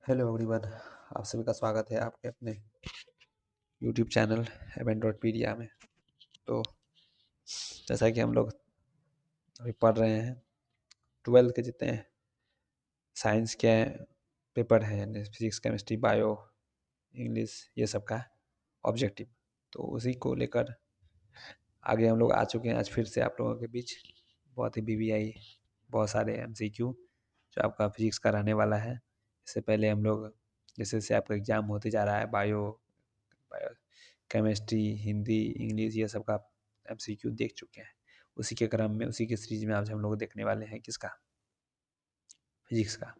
Hello everyone, आप सभी का स्वागत है आपके अपने यूट्यूब चैनल heaven.pedia में। तो जैसा कि हम लोग अभी पढ़ रहे हैं 12th के जितने साइंस के पेपर हैं, फिजिक्स, केमिस्ट्री, बायो, इंग्लिश, ये सब का ऑब्जेक्टिव, तो उसी को लेकर आगे हम लोग आ चुके हैं। आज फिर से आप लोगों के बीच बहुत ही BBI, बहुत सारे MCQ जो आपका फिजिक्स का रहने वाला है। इससे पहले हम लोग जैसे जैसे आपका एग्ज़ाम होते जा रहा है, बायो, केमिस्ट्री, हिंदी, इंग्लिश, ये सब का MCQ देख चुके हैं। उसी के क्रम में, उसी के सीरीज में आज हम लोग देखने वाले हैं किसका, फिजिक्स का।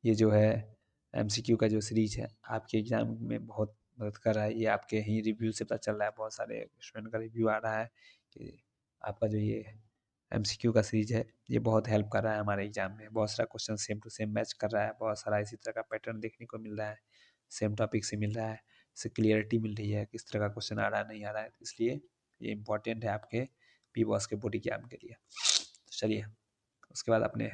ये जो है MCQ का जो सीरीज है आपके एग्जाम में बहुत मदद कर रहा है। ये आपके ही रिव्यू से पता चल रहा है, बहुत सारे स्टूडेंट का रिव्यू आ रहा है कि आपका जो ये MCQ का सीरीज है ये बहुत हेल्प कर रहा है हमारे एग्जाम में। बहुत सारा question same to same match कर रहा है, बहुत सारा इसी तरह का पैटर्न देखने को मिल रहा है, सेम टॉपिक से मिल रहा है, इससे क्लियरिटी मिल रही है किस तरह का क्वेश्चन आ रहा है, नहीं आ रहा है। इसलिए ये इंपॉर्टेंट है आपके PBOS के बोर्ड एग्जाम के लिए। तो चलिए उसके बाद अपने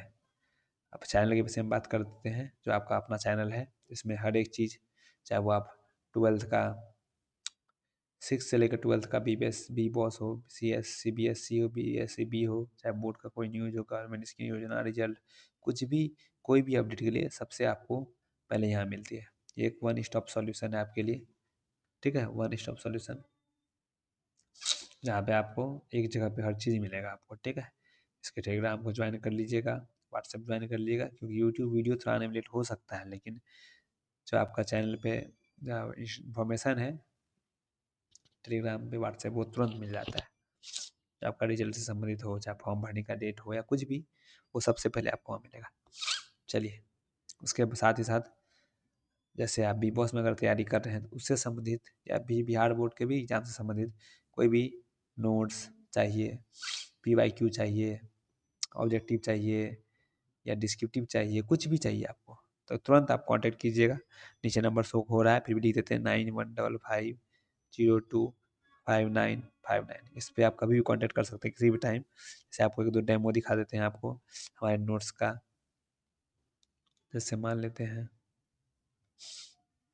अब चैनल के विषय में बात करते हैं। जो आपका अपना चैनल है इसमें हर एक चीज़, चाहे वो आप 12th का 6 से लेकर 12th का BBOS हो, CS CBSE हो, BSCB हो, चाहे बोर्ड का कोई न्यूज़ हो, गवर्नमेंट स्कीम योजना, रिजल्ट, कुछ भी, कोई भी अपडेट के लिए सबसे आपको पहले यहाँ मिलती है। ये एक वन स्टॉप सॉल्यूशन है आपके लिए, ठीक है, वन स्टॉप सॉल्यूशन, जहाँ पे आपको एक जगह पे हर चीज़ मिलेगा आपको, ठीक है। इसके टेलीग्राम को ज्वाइन कर लीजिएगा, व्हाट्सएप ज्वाइन कर लीजिएगा, क्योंकि यूट्यूब वीडियो थोड़ा आने में लेट हो सकता है, लेकिन जो आपका चैनल पे इंफॉर्मेशन है टेलीग्राम पे, व्हाट्सएप, वो तुरंत मिल जाता है। चाहे आपका रिजल्ट से संबंधित हो, चाहे फॉर्म भरने का डेट हो, या कुछ भी, वो सबसे पहले आपको वहाँ मिलेगा। चलिए उसके साथ ही साथ जैसे आप BBOS में अगर तैयारी कर रहे हैं तो उससे संबंधित, या भी बिहार बोर्ड के भी एग्जाम से संबंधित कोई भी नोट्स चाहिए, PYQ चाहिए, ऑब्जेक्टिव चाहिए, या डिस्क्रिप्टिव चाहिए, कुछ भी चाहिए आपको, तो तुरंत आप कांटेक्ट कीजिएगा। नीचे नंबर शो हो रहा है, फिर भी लिख देते हैं 9155025959। इस पर आप कभी भी कांटेक्ट कर सकते हैं किसी भी टाइम। जैसे आपको एक दो डेमो दिखा देते हैं आपको हमारे नोट्स का। जैसे मान लेते हैं,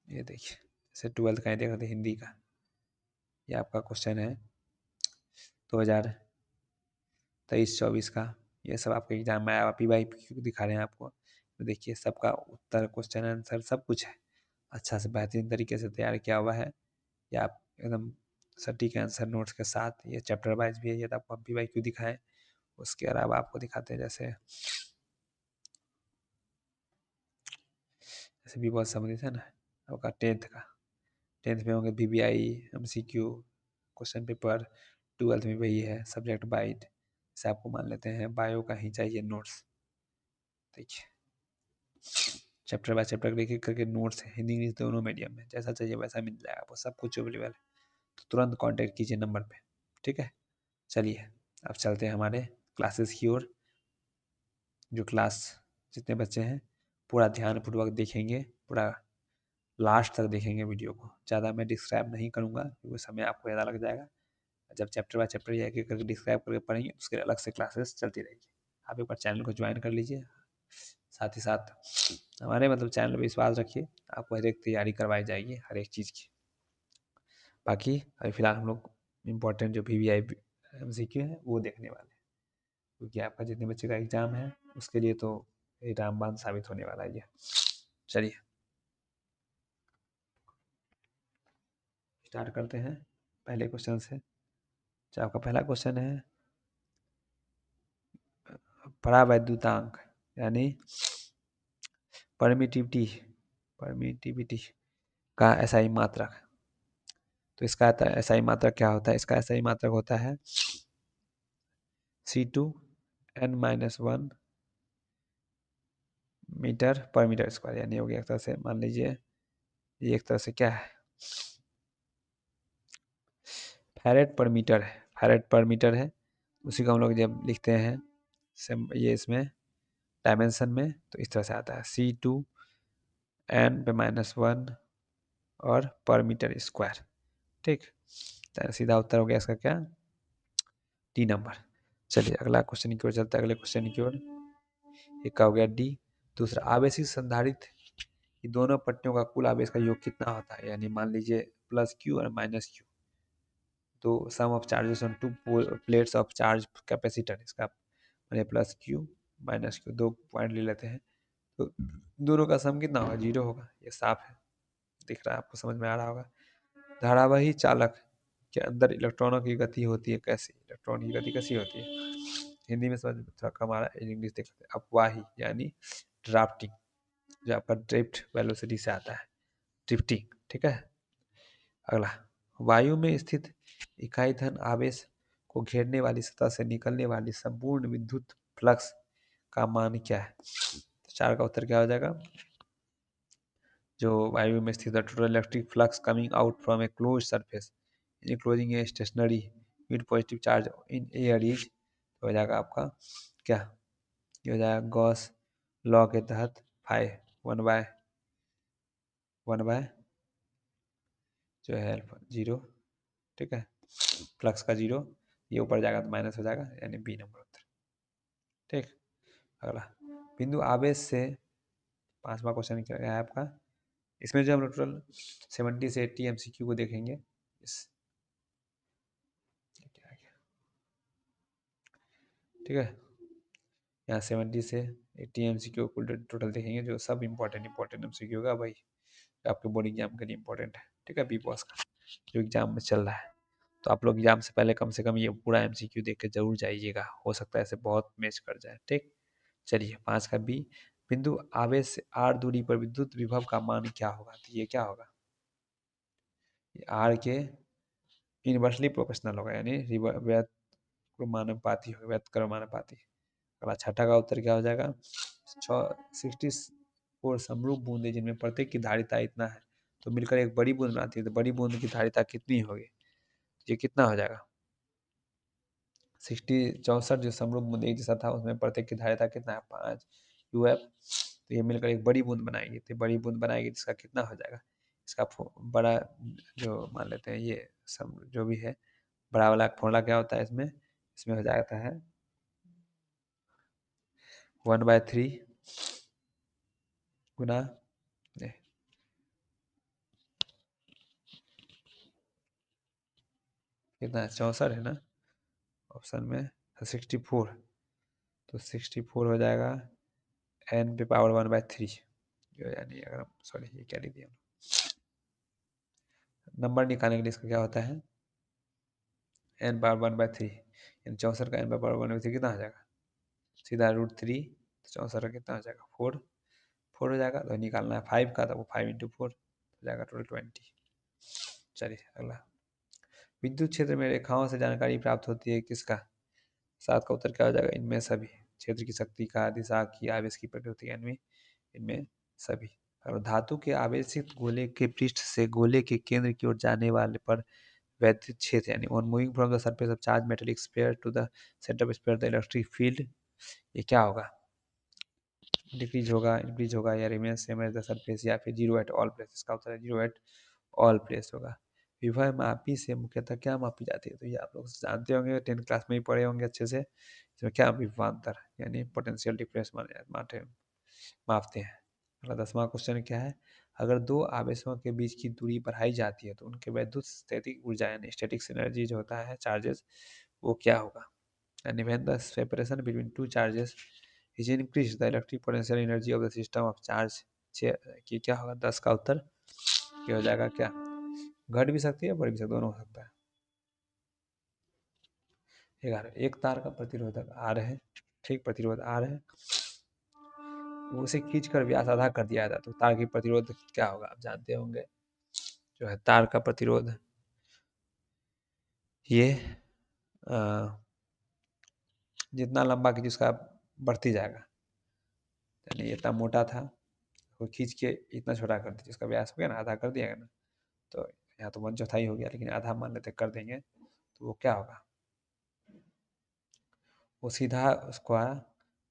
ये देखिए, जैसे 12th का देख रहे थे हिंदी का, ये आपका क्वेश्चन है 2023-24 का। ये सब आपके एग्जाम में आया, PYQ दिखा रहे हैं आपको, तो देखिए सबका उत्तर, क्वेश्चन आंसर सब कुछ है, अच्छा से बेहतरीन तरीके से तैयार किया हुआ है। या आप एकदम सटीक आंसर नोट्स के साथ, ये चैप्टर वाइज भी है, ये तो आपको PYQ दिखाएं। उसके अलावा आपको दिखाते हैं जैसे भी बहुत संबंधित है ना आपका 10th का, 10th में होंगे BBI MCQ question paper, 12th में वही है सब्जेक्ट वाइज। जैसे आपको मान लेते हैं बायो का ही चाहिए नोट्स, देखिए चैप्टर बाय चैप्टर एक एक करके नोट्स है, हिंदी इंग्लिश दोनों मीडियम में, जैसा चाहिए वैसा मिल जाएगा आपको, सब कुछ अवेलेबल है। तो तुरंत कांटेक्ट कीजिए नंबर पे, ठीक है। चलिए अब चलते हैं हमारे क्लासेस की ओर। जो क्लास जितने बच्चे हैं पूरा ध्यानपूर्वक देखेंगे, पूरा लास्ट तक देखेंगे वीडियो को। ज़्यादा मैं डिस्क्राइब नहीं करूँगा क्योंकि समय आपको ज़्यादा लग जाएगा। जब चैप्टर बाय चैप्टर एक एक करके डिस्क्राइब करके पढ़ेंगे उसके अलग से क्लासेस चलती रहेगी। आप एक बार चैनल को ज्वाइन कर लीजिए, साथ ही साथ हमारे चैनल पर विश्वास रखिए, आपको हर एक तैयारी करवाई जाएगी हर एक चीज़ की। बाकी अभी फिलहाल हम लोग इम्पोर्टेंट जो BBI MCQ है वो देखने वाले हैं, क्योंकि आपका जितने बच्चे का एग्ज़ाम है उसके लिए तो ये रामबाण साबित होने वाला है ये। चलिए स्टार्ट करते हैं पहले क्वेश्चन से। जो आपका पहला क्वेश्चन है, परावैद्युतांक यानी परमिटिविटी का SI मात्रक। तो इसका SI मात्रक क्या होता है? इसका SI मात्रक होता है C2n-1 मीटर पर मीटर स्क्वायर, यानी हो गया एक तरह से, मान लीजिए ये एक तरह से क्या है, फैरेड पर मीटर है, फैरेड पर मीटर है। उसी को हम लोग जब लिखते हैं ये इसमें डायमेंशन में, तो इस तरह से आता है C2n/-1 और पर मीटर स्क्वायर, ठीक। सीधा उत्तर हो गया इसका क्या, D नंबर। चलिए अगला क्वेश्चन की ओर चलते हैं, अगले क्वेश्चन की ओर। एक का हो गया D। दूसरा, आवेशित संधारित्र कि दोनों पट्टियों का कुल आवेश का योग कितना होता है, यानी मान लीजिए प्लस क्यू और माइनस क्यू, तो sum of charges on two plates of charge capacitor, इसका मैंने plus Q minus Q 2 point ले लेते हैं, तो दोनों का सम कितना होगा, 0 होगा। ये साफ है, दिख रहा है आपको, समझ में आ रहा होगा। धारावाही चालक के अंदर इलेक्ट्रॉनों की गति होती है कैसी, इलेक्ट्रॉन की गति कैसी होती है, हिंदी में समझ थोड़ा कम आ रहा है, इंग्लिश देख सकते हैं। अपवाही यानी ड्राफ्टिंग, जो आपका ड्रिफ्ट वेलोसिटी से आता है, ड्रिफ्टिंग, ठीक है। अगला, वायु में स्थित इकाई धन आवेश को घेरने वाली सतह से निकलने वाली संपूर्ण विद्युत फ्लक्स का मान क्या है। तो 4 का उत्तर क्या हो जाएगा, जो वायु में स्थित total electric flux coming out from A close surface enclosing a stationary with positive charge in air is, हो जाएगा आपका क्या, ये हो जाएगा गॉस लॉ के तहत फाइव वन बाय जो है अल्फा 0, ठीक है, फ्लक्स का 0, ये ऊपर जाएगा तो माइनस हो जाएगा, यानी बी नंबर उत्तर, ठीक। अगला, बिंदु आवेश से 5वां क्वेश्चन क्या है आपका, इसमें जो हम लोग टोटल 70 से 80 एमसीक्यू को देखेंगे, इस ठीक है, यहाँ 70 से 80 एमसीक्यू को टोटल देखेंगे, जो सब इंपॉर्टेंट एमसीक्यू का भाई आपके बोर्ड एग्जाम के लिए इंपॉर्टेंट है, ठीक है, बी पॉस का जो एग्जाम में चल रहा है। तो आप लोग एग्जाम से पहले कम से कम ये पूरा एमसीक्यू देख के जरूर जाइएगा, हो सकता है ऐसे बहुत मैच कर जाए, ठीक। चलिए 5 का बी, बिंदु आवेश से आर दूरी पर विद्युत विभव का मान क्या होगा, तो ये क्या होगा, ये आर के इनवर्सली प्रोपोर्शनल होगा, यानी व्यत्क्रमानुपाती होगा, व्यत्क्रमानुपाती। अगला 6 का उत्तर क्या हो जाएगा, 64 समरूप बूंदे जिनमें प्रत्येक की धारिता इतना है, तो मिलकर एक बड़ी बूंद बनाती है, तो बड़ी बूंद की धारिता कितनी होगी, ये कितना हो जाएगा, 64 जो समरूप बूंद एक जैसा था, उसमें प्रत्येक की धारिता कितना है, 5 यूएफ, तो ये मिलकर एक बड़ी बूंद बनाएगी, तो बड़ी बूंद बनाएगी जिसका कितना हो जाएगा, इसका बड़ा जो मान लेते हैं ये सम जो भी है, बड़ा वाला फॉर्मूला क्या होता है इसमें, इसमें हो जाता है 1/3 गुना कितना, 64 है ना ऑप्शन में, 64, तो 64 हो जाएगा n पे पावर 1/3, यानी अगर हम सॉरी ये क्या लिख दिया, नंबर निकालने के लिए इसका क्या होता है n पावर 1/3, यानी 64 का n पावर 1/3 कितना हो जाएगा, सीधा √3, तो 64 का कितना हो जाएगा 4 हो जाएगा, तो निकालना है 5 का, तो वो 5 × 4 हो जाएगा टोटल 20। चलिए अगला, विद्युत क्षेत्र में रेखाओं से जानकारी प्राप्त होती है किसका, 7 का उत्तर क्या हो जाएगा, इनमें सभी, क्षेत्र की शक्ति का, दिशा की, आवेश की प्रकृति, यानी इनमें सभी। और धातु के आवेशित गोले के पृष्ठ से गोले के केंद्र की ओर जाने वाले पर वैद्युत क्षेत्र, यानी on moving from the surface of charge metallic sphere to the centre of sphere the electric field, ये क्या होगा, डिक्रीज होगा, इंक्रीज होगा, या remain same as the surface, या फिर 0 एट ऑल प्लेस, इसका उत्तर है 0 एट ऑल प्लेस होगा। विभव मापी से मुख्यतः क्या मापी जाती है, तो ये आप लोग जानते होंगे, 10th क्लास में ही पढ़े होंगे अच्छे से, इसमें क्या विभवांतर यानी पोटेंशियल डिफरेंस मापते हैं। अगला 10वां क्वेश्चन क्या है, अगर दो आवेशों के बीच की दूरी बढ़ाई जाती है तो उनके वैद्युत स्थैतिक ऊर्जा यानी स्टैटिक एनर्जी जो होता है चार्जेस, वो क्या होगा, यानी when the separation between two charges is increase the electric potential energy of the system of charge, की क्या होगा, 10 का उत्तर ये हो जाएगा क्या, घट भी सकती है बढ़ भी सकती है, दोनों हो सकता है। 11, एक तार का प्रतिरोधक आर है, ठीक, प्रतिरोध आर है, उसे खींचकर व्यास आधा कर दिया जाता है, तो तार की प्रतिरोध क्या होगा, आप जानते होंगे, जो है तार का प्रतिरोध ये जितना लंबा कि जिसका बढ़ती जाएगा, यानी इतना मोटा था वो खींच के इतना छोटा कर दिया, जिसका व्यास हो गया ना, आधा कर दिया ना, तो यहाँ तो 1/4 हो गया, लेकिन आधा मान लेते कर देंगे, तो वो क्या होगा, वो सीधा उसका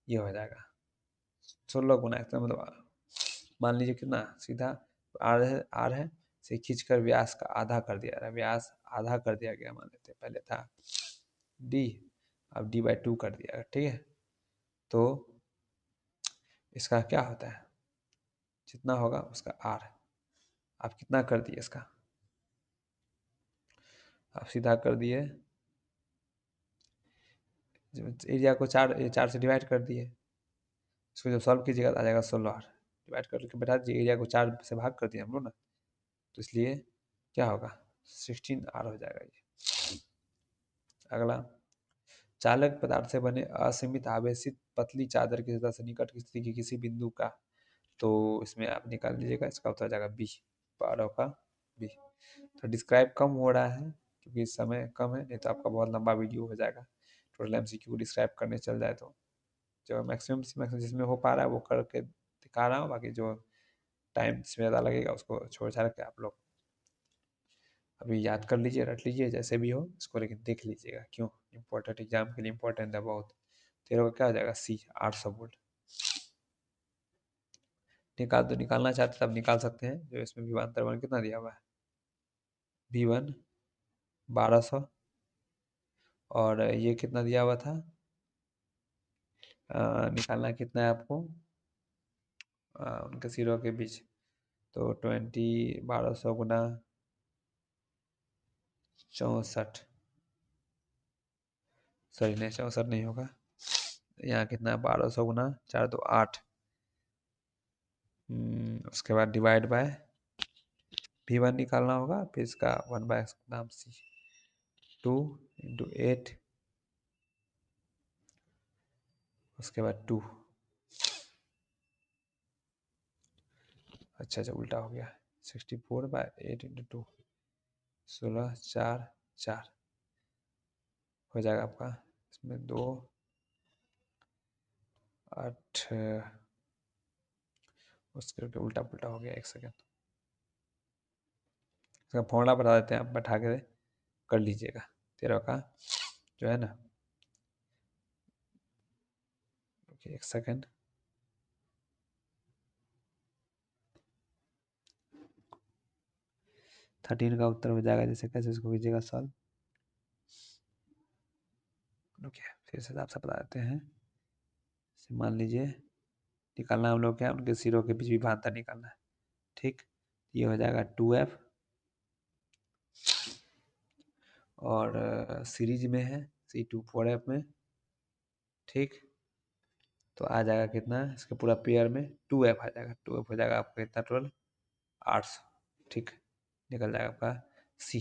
ये हो जाएगा 16 गुना, इसका मतलब मान लीजिए कितना सीधा आर है से खींच कर व्यास का आधा कर दिया रहा, व्यास आधा कर दिया गया, मान लेते पहले था डी, अब d/2 कर दिया, ठीक है, तो इसका क्या होता है, जितना होगा उसका आर। आप कितना कर दिए इसका, आप सीधा कर दिए एरिया को 4 से डिवाइड कर दिए। इसको जब सॉल्व कीजिएगा तो आ जाएगा 16 डिवाइड करके बैठा दीजिए, एरिया को 4 से भाग कर दिए हम लोग ना, तो इसलिए क्या होगा 16 हो जाएगा ये। अगला, चालक पदार्थ से बने असीमित आवेशित पतली चादर की सतह से निकट की स्थिति के किसी बिंदु का, तो इसमें आप निकाल लीजिएगा, इसका उत्तर जाएगा बी, 12 का बी। तो डिस्क्राइब कम हो रहा है क्योंकि समय कम है, नहीं तो आपका बहुत लंबा वीडियो हो जाएगा। टोटल एमसीक्यू डिस्क्राइब करने चल जाए तो जो मैक्सिमम जिसमें हो पा रहा है वो करके दिखा रहा हूँ, बाकी जो टाइम इसमें ज़्यादा लगेगा उसको छोड़ छाड़ के आप लोग अभी याद कर लीजिए, रट लीजिए, जैसे भी हो इसको, लेकिन देख लीजिएगा, क्यों इम्पोर्टेंट एग्जाम के लिए इम्पोर्टेंट है बहुत। तेरह का क्या हो जाएगा सी, 800 वोल्ट। निकालना चाहते तब निकाल सकते हैं, जो इसमें विभवांतर मान कितना दिया हुआ है, V1 1200, और ये कितना दिया हुआ था, निकालना कितना है आपको उनके सिरों के बीच, तो 1200 गुना 64, सॉरी नहीं 64 नहीं होगा, यहाँ कितना 1200 गुना 4 तो 8, उसके बाद डिवाइड बाय V1 निकालना होगा, फिर इसका 1/x नाम सी, 2 × 8, उसके बाद 2, अच्छा उल्टा हो गया, 64/8 × 2, 16 4 4 हो जाएगा आपका, इसमें 2 8, उसके उल्टा पुल्टा हो गया, 1 सेकेंड, इसका फॉर्मूला बता देते हैं, आप बैठा के कर लीजिएगा। 13 का जो है ना, 1 सेकेंड, थर्टीन का उत्तर हो जाएगा, जैसे कैसे इसको कीजिएगा सॉल्व, ओके फिर से आपसे बता देते हैं। मान लीजिए निकालना हम लोग क्या, उनके सिरों के बीच विभवांतर निकालना है, ठीक, ये हो जाएगा 2f, और सीरीज में है C2 4f में, ठीक, तो आ जाएगा कितना, इसके पूरा पेयर में 2f आ जाएगा, 2f हो जाएगा आपका कितना टोटल 800, ठीक, निकल जाएगा आपका सी।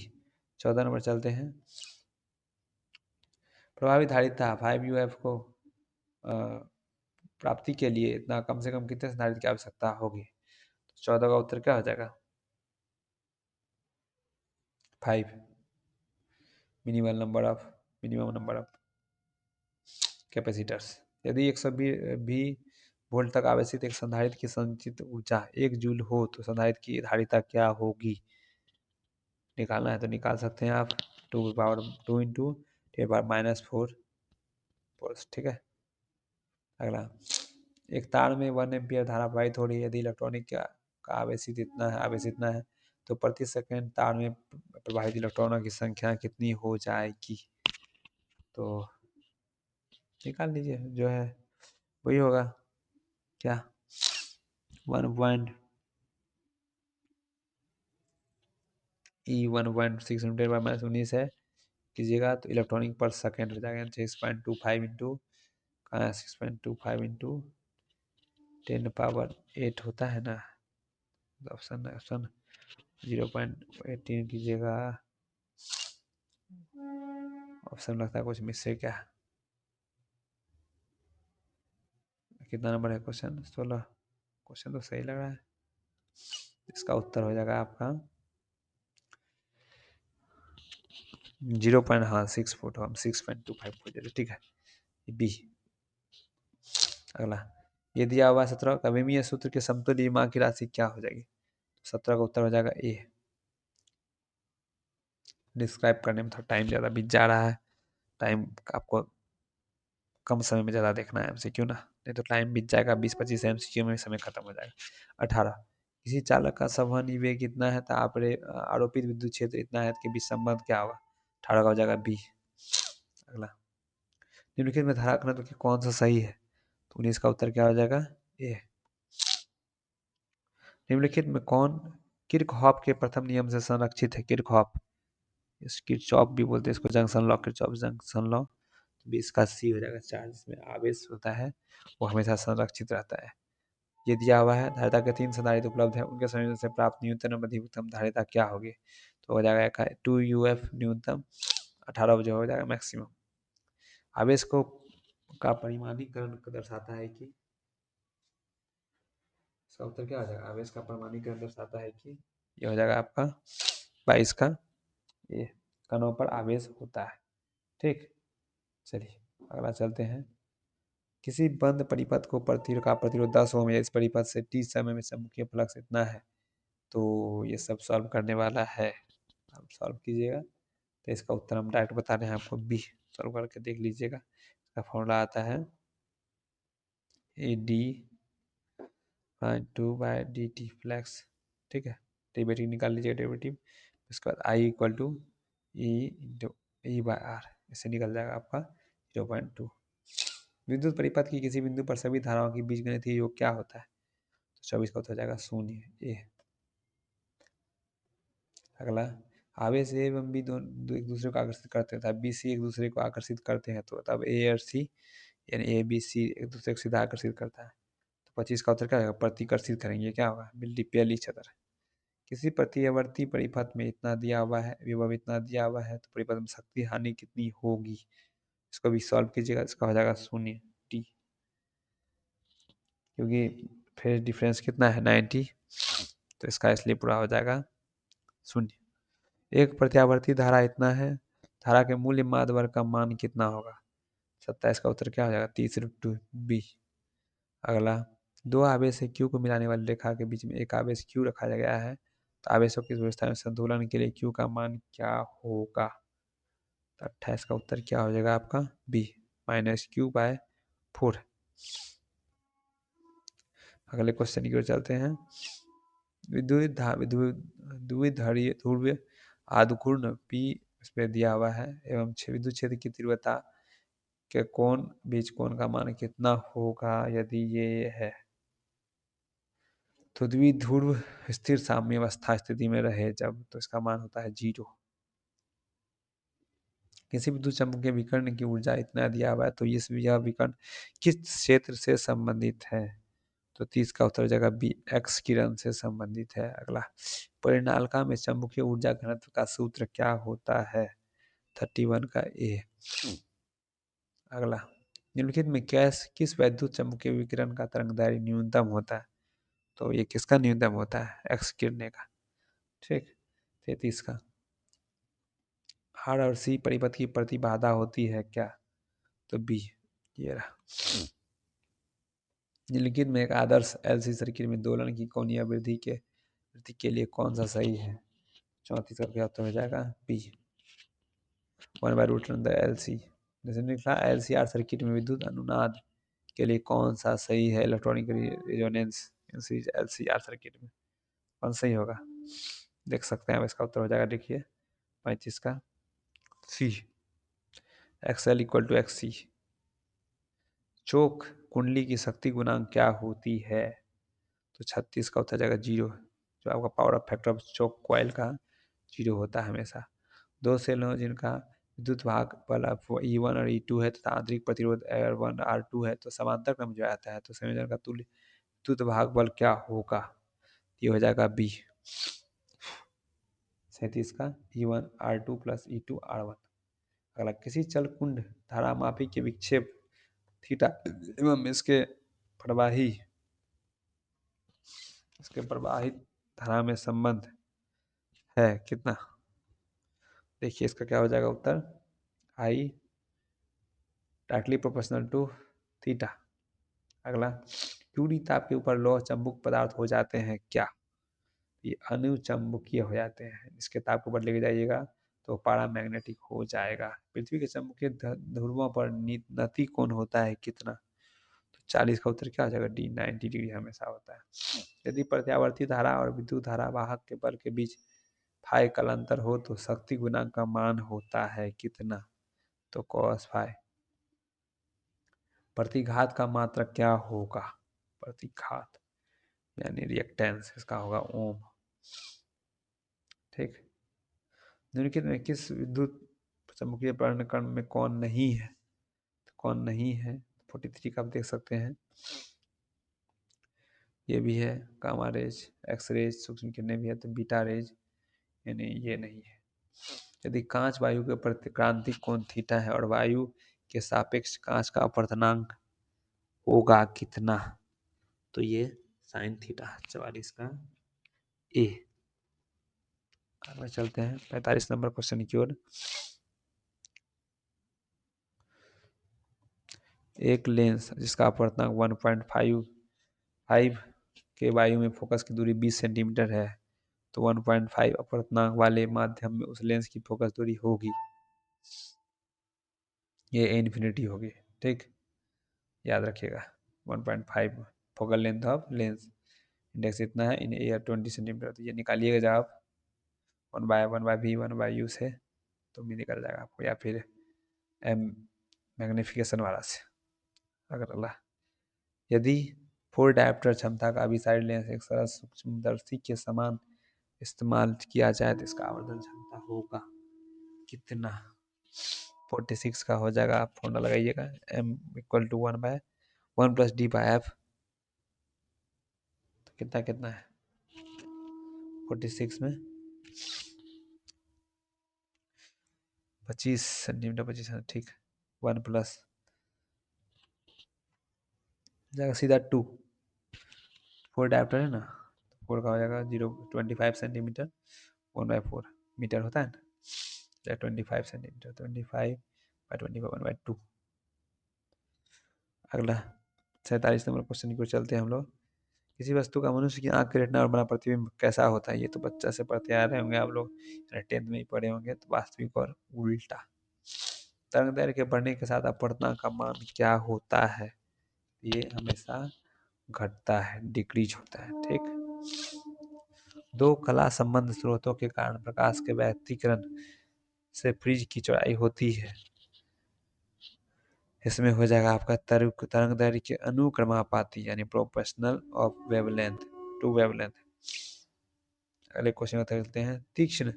14 नंबर चलते हैं। प्रभावी धारिता 5UF को प्राप्ति के लिए इतना कम से कम कितने संधारित्र की आवश्यकता होगी, तो 14 का उत्तर क्या हो जाएगा 5, मिनिमम नंबर ऑफ कैपेसिटर्स। यदि 120 वोल्ट तक आवेशित एक संधारित्र की संचित ऊर्जा 1 जूल हो तो संधारित्र की धारिता क्या होगी, निकालना है तो निकाल सकते हैं आप, 2 इंटू 10⁻⁴, ठीक है। अगला, एक तार में 1 एम्पियर धारा प्रवाहित हो रही है, यदि इलेक्ट्रॉनिक का आवेश इतना है तो प्रति सेकंड तार में प्रवाहित इलेक्ट्रॉनों की संख्या कितनी हो जाएगी, तो निकाल लीजिए, जो है वही होगा क्या 1.6 है कीजिएगा तो इलेक्ट्रॉनिक पर सेकेंड हो जाएगा, 6.25 इंटू 6.25 इंटू 10⁸ होता है ना, ऑप्शन 0.18 कीजिएगा, ऑप्शन लगता है कुछ मिस है क्या, कितना नंबर है क्वेश्चन 16, क्वेश्चन तो सही लग रहा है, इसका उत्तर हो जाएगा आपका 0.6 फुट, हम 6.25 हो जाए, ठीक है बी। अगला, ये दिया हुआ 17 का विमीय सूत्र के समतुल्य विमा की राशि क्या हो जाएगी, 17 का उत्तर हो जाएगा ए। डिस्क्राइब करने में थोड़ा टाइम ज़्यादा बीत जा रहा है, टाइम आपको कम समय में ज़्यादा देखना है एमसीक्यू ना, नहीं तो टाइम बीत जाएगा 20-25 एमसीक्यू में समय खत्म हो जाएगा। 18, किसी चालक का संवहनी वेग कितना है तो आरोपित विद्युत क्षेत्र इतना है कि बीच संबंध क्या होगा, 18 का हो जाएगा बी। अगला, निम्नलिखित में धारा घनत्व की कौन सा सही है, तो 19 का उत्तर क्या हो जाएगा ए। निम्नलिखित में कौन किरचॉफ के प्रथम नियम से संरक्षित है? किरचॉफ, इस किरचॉफ भी बोलते हैं इसको, junction law, Kirchhoff junction law. तो इसका सी हो जाएगा। चार्ज जिसमें आवेश होता है वो हमेशा संरक्षित रहता है। ये दिया हुआ है, धारिता के 3 संधारित्र उपलब्ध है, उनके संयोजन से प्राप्त न्यूनतम अधिकतम धारिता क्या होगी? तो हो जाएगा 2 UF न्यूनतम, 18 जो हो जाएगा मैक्सिमम। आवेश को का परिमाणीकरण दर्शाता है कि, इसका उत्तर क्या हो जाएगा? आवेश का परिमाणीकरण दर्शाता है कि ये हो जाएगा आपका 22 का, ये कणों पर आवेश होता है। ठीक, चलिए अगला चलते हैं। किसी बंद परिपथ को प्रतिरोध 10 ओम है, इस परिपथ से t समय में चुंबकीय फ्लक्स इतना है। तो ये सब सॉल्व करने वाला है, आप सॉल्व कीजिएगा। तो इसका उत्तर हम डायरेक्ट बता रहे हैं आपको, बी। सॉल्व करके देख लीजिएगा। इसका फॉर्मूला आता है AD/2/dt फ्लैक्स। ठीक है, डेरिवेटिव निकाल लीजिएगा, डेरिवेटिव। उसके बाद I इक्वल टू E/R, इससे निकल जाएगा आपका 0.2। विद्युत परिपथ की किसी बिंदु पर सभी धाराओं के बीजगणितीय योग क्या होता है? तो 24 का उत्तर हो जाएगा 0, ए। अगला, आवेश ए एवं बी दोनों एक दूसरे को आकर्षित करते हैं, तब बी सी एक दूसरे को आकर्षित करते हैं, तो तब ए और सी यानी ए बी सी एक दूसरे को सीधा आकर्षित करता है। तो 25 का उत्तर क्या होगा? प्रतिकर्षित करेंगे, क्या होगा? Will repel each other. किसी प्रतिवर्ती परिपथ में इतना दिया हुआ है, विभव इतना दिया हुआ है, तो परिपथ में शक्ति हानि कितनी होगी? इसको भी सॉल्व कीजिएगा, इसका हो जाएगा 0, डी। क्योंकि फेज डिफरेंस कितना है? 90, तो इसका इसलिए पूरा हो जाएगा 0। एक प्रत्यावर्ती धारा इतना है, धारा के मूल्य माध्य वर्ग का मान कितना होगा? 27 का उत्तर क्या हो जाएगा? 30 बी। अगला, दो आवेश Q को मिलाने वाली रेखा के बीच में एक आवेश Q रखा गया है, तो आवेशों की व्यवस्था में संतुलन के लिए Q का मान क्या होगा? तो 28 का उत्तर क्या हो जाएगा आपका? B, -Q/4। अगले क्वेश्चन की ओर चलते हैं। द्विध्रुवीय ध्रुवीय आधघूर्ण P इसमें दिया हुआ है एवं विद्युत क्षेत्र की तीव्रता के कोण बीच कोण का मान कितना होगा यदि ये है? तो द्विध्रुव स्थिर साम्यावस्था स्थिति में रहे जब, तो इसका मान होता है 0। किसी विद्युत चुम्बकीय विकर्ण की ऊर्जा इतना दिया हुआ है, तो यह विकर्ण किस क्षेत्र से संबंधित है? तो 30 का उत्तर हो जाएगा बी, एक्स किरण से संबंधित है। अगला, परिनालिका में चुंबकीय ऊर्जा घनत्व का सूत्र क्या होता है? 31 का ए। अगला, निम्नलिखित में किस वैद्युत चुम्बकीय विकिरण का तरंगदैर्घ्य न्यूनतम होता है? तो ये किसका न्यूनतम होता है? एक्स किरणें का। ठीक, 33 का, आर और सी परिपथ की प्रतिबाधा होती है क्या? तो बी, ये रहा। निम्नलिखित में एक आदर्श एलसी सर्किट में दोलन की कोणीय वृद्धि के लिए कौन सा सही है? 34 का क्या उत्तर हो जाएगा? B, 1/√LC। जैसे लिखा, एलसीआर सर्किट में विद्युत अनुनाद के लिए कौन सा सही है? इलेक्ट्रॉनिक रेजोनेंस एलसीआर सर्किट में कौन सही होगा? देख सकते हैं अब, इसका उत्तर हो जाएगा, देखिए 35 का सी, XL=XC। चोक कुंडली की शक्ति गुणांक क्या होती है? तो 36 का उत्तर जाएगा 0, जो आपका power of factor of choke coil का 0 होता है हमेशा। दो सेल हो जिनका विद्युत भाग बल E1 और E2 है तथा आंतरिक प्रतिरोध R1 R2 है, तो समांतर क्रम जो आता है, तो संयोजन का तुल्य विद्युत भाग बल क्या होगा? ये हो जाएगा बी, 37 का E1 R2 + E2 R1। अगला, किसी चल कुंड धारामापी के विक्षेप थीटा एवं इसके प्रवाहित धारा में संबंध है कितना? देखिए इसका क्या हो जाएगा उत्तर, I directly proportional to theta. अगला, क्यूडी ताप के ऊपर लौह चंबुक पदार्थ हो जाते हैं क्या? ये अनुचंबुकीय हो जाते हैं। इसके ताप के ऊपर लेके जाइएगा तो पैरामैग्नेटिक हो जाएगा। पृथ्वी के चुंबकीय ध्रुवों पर नति कोण होता है कितना? तो 40 का उत्तर क्या हो जाएगा? डी, 90 डिग्री हमेशा होता है। यदि प्रत्यावर्ती धारा और विद्युत धारा वाहक के बल के बीच फाई कलांतर हो तो शक्ति गुणांक का मान होता है कितना? तो cos फाई। प्रतिघात का मात्रक क्या होगा? प्रतिघात यानी रिएक्टेंस इसका होगा ओम। ठीक। निम्नलिखित में किस विद्युत चुम्बकीय प्राण कण में कौन नहीं है? तो कौन नहीं है 43 का आप देख सकते हैं। ये भी है गामा रेज, एक्स रेज, सूक्ष्म किरणें भी है, तो बीटा रेज, यानी ये नहीं है। यदि कांच वायु के प्रतिक्रांति कोण थीटा है और वायु के सापेक्ष कांच का अपवर्तनांक होगा कितना? तो ये साइन थीटा। 44 का ए। आगे चलते हैं 45 नंबर क्वेश्चन की ओर। एक लेंस जिसका अपवर्तनांक 1.5 के वायु में फोकस की दूरी 20 सेंटीमीटर है, तो 1.5 अपवर्तनांक वाले माध्यम में उस लेंस की फोकस दूरी होगी, ये इन्फिनिटी होगी। ठीक, याद रखिएगा 1.5 focal length of lens, index इतना है, इन एयर 20 सेंटीमीटर। तो ये निकालिएगा जब आप 1/v 1/u से, तो भी निकल जाएगा आपको, या फिर एम मैग्निफिकेशन वाला से। अगर अगला, यदि 4 डायोप्टर क्षमता का अभिसाइड लेंस एक सरल सूक्ष्मदर्शी के समान इस्तेमाल किया जाए तो इसका आवर्धन क्षमता होगा कितना? 46 का हो जाएगा। आप फॉर्मूला लगाइएगा, m = 1/1 + d/f। तो कितना कितना है 46 में? 25 सेंटीमीटर, 25। ठीक, 1 प्लस जाएगा सीधा 2। 4 डायोप्टर है ना, 4 का हो जाएगा 0.25 सेंटीमीटर, 1/4 मीटर होता है ना, 25 सेंटीमीटर, 25/25 1/2। अगला 47 नंबर क्वेश्चन की ओर चलते हैं हम लोग। किसी वस्तु का मनुष्य की आंख के रेटिना और बना प्रतिबिंब कैसा होता है? ये तो बच्चा से पढ़ते आ रहे होंगे आप लोग, 10th में ही पढ़े होंगे। तो वास्तविक और उल्टा। तरंग दैर्घ्य के बढ़ने के साथ अपवर्तनांक का मान क्या होता है? ये हमेशा घटता है, डिक्रीज होता है। ठीक। दो कला संबंध स्रोतों के कारण प्रकाश के व्यतिकरण से फ्रिज की चौड़ाई होती है। इसमें हो जाएगा आपका तरंग दैर्घ्य के अनुक्रमानुपाती, यानी proportional of wavelength to wavelength. अगले क्वेश्चन को चलते हैं। तीक्ष्ण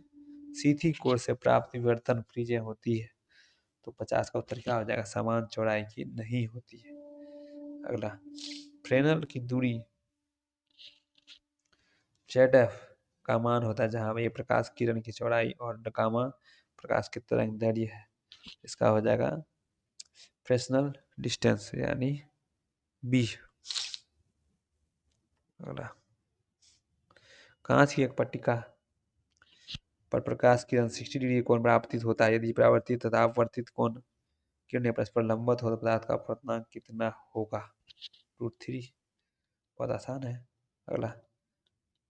सीधी कोण से प्राप्त विवर्तन फ्रिजें होती है, तो 50 का उत्तर क्या हो जाएगा? समान चौड़ाई की नहीं होती है। अगला, फ्रेनल की दूरी ZF का मान होता है जहां ये प्रकाश किरण की चौड़ाई और गामा प्रकाश की तरंग दैर्घ्य है। इसका हो जाएगा फ्रेस्नेल डिस्टेंस, यानी बी। अगला, कांच की एक पट्टिका पर प्रकाश किरण 60 डिग्री कोण पर आपतित होता है। यदि परावर्तित तथा अपवर्तित कोण किरणें परस्पर लंबवत हो तो पदार्थ का अपवर्तनांक कितना होगा? √3। बहुत आसान है। अगला,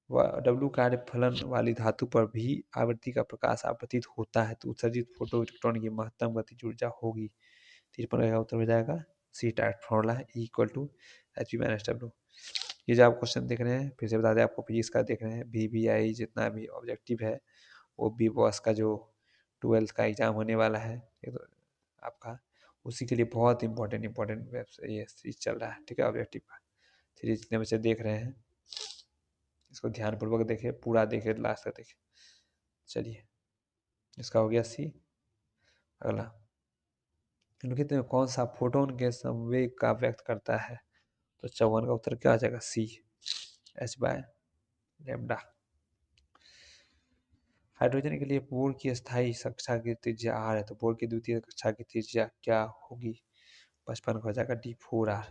W कार्य फलन वाली धातु पर भी आवृत्ति का प्रकाश आपतित होता है, तो उत्सर्जित फोटो इलेक्ट्रॉन की महत्तम गतिज ऊर्जा होगी। 53 का उत्तर हो जाएगा सी। टाइप फॉर्मूला है E = Hp - W। ये जो आप क्वेश्चन देख रहे हैं, फिर से बता दें आपको, फिजिक्स का देख रहे हैं, VBI जितना भी ऑब्जेक्टिव है, वो बी बॉस का जो 12th का एग्जाम होने वाला है, ये तो आपका उसी के लिए बहुत इंपॉर्टेंट वेब ये सीरीज चल रहा है। ठीक है, ऑब्जेक्टिव का सीरीज जितने बच्चे देख रहे हैं, इसको ध्यानपूर्वक देखें, पूरा देखें, लास्ट तक देखें। चलिए, इसका हो गया सी। अगला, निम्नलिखित में कौन सा फोटोन के संवेग का व्यक्त करता है? तो 54 का उत्तर क्या आ जाएगा? सी, h/λ। हाइड्रोजन के लिए बोर की स्थायी कक्षा की त्रिज्या r है, तो बोर की द्वितीय कक्षा की त्रिज्या क्या होगी? 55 का हो जाएगा D4r।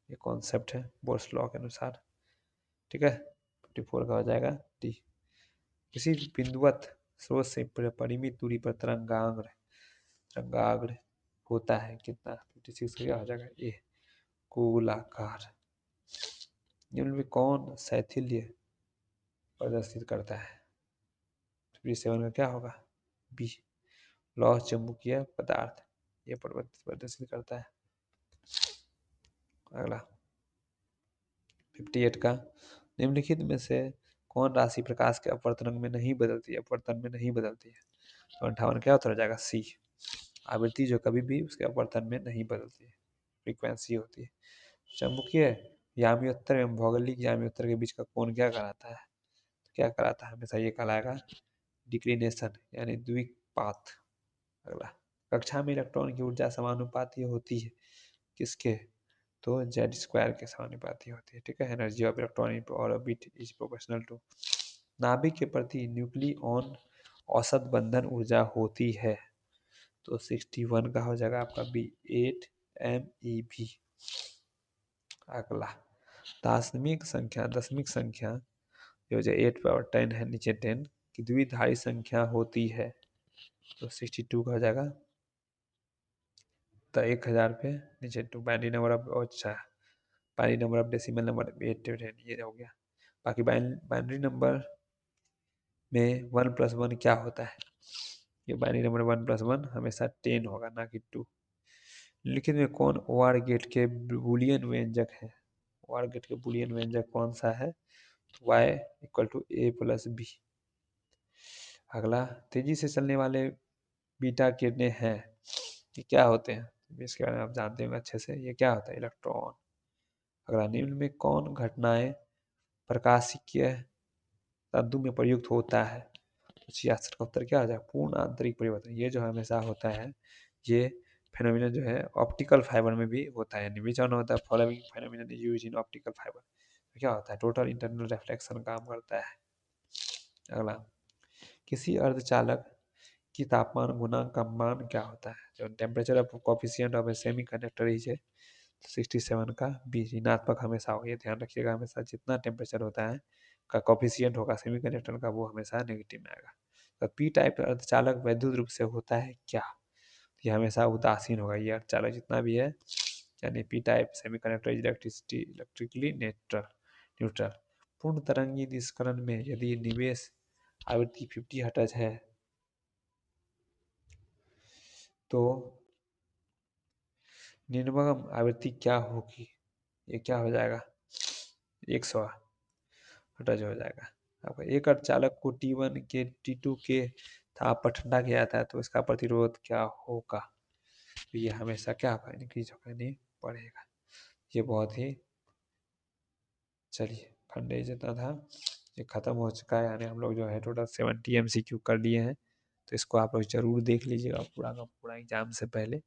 ये कॉन्सेप्ट है बोर्स लॉ के अनुसार। ठीक है, 54 का हो जाएगा डी। किसी बिंदुवत स्रोत से परिमित दूरी पर तरंगाग्र होता है कितना? 56 का क्या हो जाएगा? ए, गोलाकार। निम्न में कौन शैथिल्य प्रदर्शित करता है? 57 का क्या होगा? बी, लौह चुंबकीय पदार्थ ये प्रदर्शित करता है। अगला 58 का, निम्नलिखित में से कौन राशि प्रकाश के अपवर्तन में नहीं बदलती है? तो 58 क्या उत्तर हो जाएगा? सी, आवृत्ति जो कभी भी उसके अपवर्तन में नहीं बदलती है, फ्रीक्वेंसी होती है। चुंबकीय याम्योत्तर एवं भौगोलिक याम्योत्तर के बीच का कोण क्या कहलाता है? तो क्या कहलाता है? हमेशा ये कहलाएगा डिक्लिनेशन यानी द्विपात। अगला, कक्षा में इलेक्ट्रॉन की ऊर्जा समानुपाती होती है किसके? तो जेड स्क्वायर के समानुपाती होती है। ठीक है, energy of electron in orbit is proportional to. नाभिक के प्रति न्यूक्लियॉन औसत बंधन ऊर्जा होती है तो 61 का हो जाएगा आपका बी 8 MeV। अगला, दशमिक संख्या जो 8 पावर 10 है, नीचे 10 की द्विधारी संख्या होती है तो 62 का हो जाएगा। तो 1000 पे नीचे 2 बाइनरी नंबर ऑफ, अच्छा binary number of decimal number 8 10 ये हो गया। बाकी बाइनरी नंबर में 1 + 1 क्या होता है? ये बाइनरी नंबर 1 + 1 हमेशा 10 होगा, ना कि 2। लिखित में कौन OR गेट के बूलियन व्यंजक है? OR गेट के बूलियन व्यंजक कौन सा है? y = a + b। अगला, तेजी से चलने वाले बीटा किरणें हैं, ये क्या होते हैं? इसके बारे में आप जानते होंगे अच्छे से, ये क्या होता है? इलेक्ट्रॉन। अगला, निम्न में कौन घटनाएं प्रकाशिकीय तंतु में प्रयुक्त होता है? तो 66 का उत्तर क्या आ जाएगा? पूर्ण आंतरिक परिवर्तन। ये जो हमेशा होता है, ये फेनोमेना जो है ऑप्टिकल फाइबर में भी होता है। विच वन होता है following phenomena is used in optical fibre? क्या होता है? टोटल इंटरनल रिफ्लेक्शन काम करता है। अगला, किसी अर्धचालक की तापमान गुणांक का मान क्या होता है? जो temperature of coefficient of A semiconductor is 67 का बी ऋणात्मक हमेशा हो। ये ध्यान रखिएगा, हमेशा जितना टेम्परेचर होता है का कोफिशिएंट होगा सेमीकंडक्टर का, वो हमेशा नेगेटिव में आएगा। तो पी टाइप अर्धचालक वैद्युत रूप से होता है क्या? ये हमेशा उदासीन होगा। ये अर्धचालक जितना भी है, यानी P type semiconductor electricity electrically neutral. पूर्ण तरंगी निष्करण में यदि निवेश आवृत्ति 50 हर्ट्ज है तो निम्नतम आवृत्ति क्या होगी? ये क्या हो जाएगा? 100 हर्ट्ज हो जाएगा। आपका एक अर्धचालक को T1 के T2 के ताप पर ठंडा किया जाता है तो इसका प्रतिरोध क्या होगा? तो ये हमेशा क्या होगा? इंक्रीज होगा, नहीं बढ़ेगा। ये बहुत ही, चलिए फंडे जितना था ये ख़त्म हो चुका है, यानी हम लोग जो है टोटल 70 MCQ कर लिए हैं। तो इसको आप लोग ज़रूर देख लीजिएगा पूरा का पूरा एग्जाम से पहले।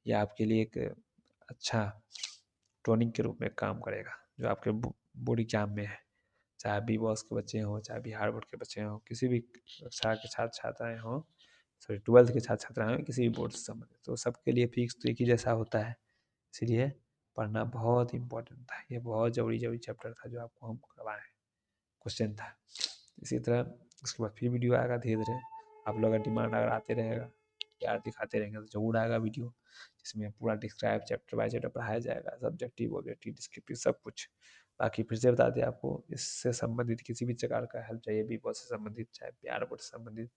ये आपके लिए एक अच्छा टॉनिक के रूप में काम करेगा जो आपके बोर्ड एग्जाम में है, चाहे बी बॉस के बच्चे हों, चाहे बिहार बोर्ड के बच्चे हों, किसी भी कक्षा के छात्र छात्राएँ हों, सॉरी 12th के छात्र छात्राएँ हों, किसी भी बोर्ड से संबंधित, तो सबके लिए फिक्स तो एक ही जैसा होता है। इसीलिए पढ़ना बहुत इंपॉर्टेंट था। ये बहुत ज़रूरी चैप्टर था जो आपको हम करवाएं, क्वेश्चन था। इसी तरह उसके बाद फिर वीडियो आएगा धीरे धीरे। आप लोग का डिमांड अगर आते रहेगा, प्यार दिखाते रहेंगे तो जरूर आएगा वीडियो, जिसमें पूरा डिस्क्राइब चैप्टर बाय चैप्टर पढ़ाया जाएगा, सब्जेक्टिव ऑब्जेक्टिव डिस्क्रिप्टिव सब कुछ। बाकी फिर से बता दें आपको, इससे संबंधित किसी भी प्रकार का हेल्प चाहिए, बी बॉस से संबंधित, चाहे प्यार बोर्ड से संबंधित,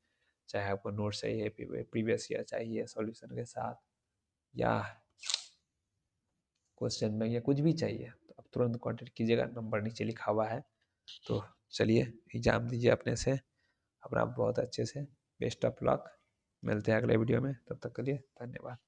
चाहे आपको नोट चाहिए, प्रीवियस ईयर चाहिए सॉल्यूशन के साथ, या क्वेश्चन बैंक या कुछ भी चाहिए, तो आप तुरंत कांटेक्ट कीजिएगा, नंबर नीचे लिखा हुआ है। तो चलिए एग्ज़ाम दीजिए अपने से, अपना बहुत अच्छे से, बेस्ट ऑफ लक। मिलते हैं अगले वीडियो में, तब तक के लिए धन्यवाद।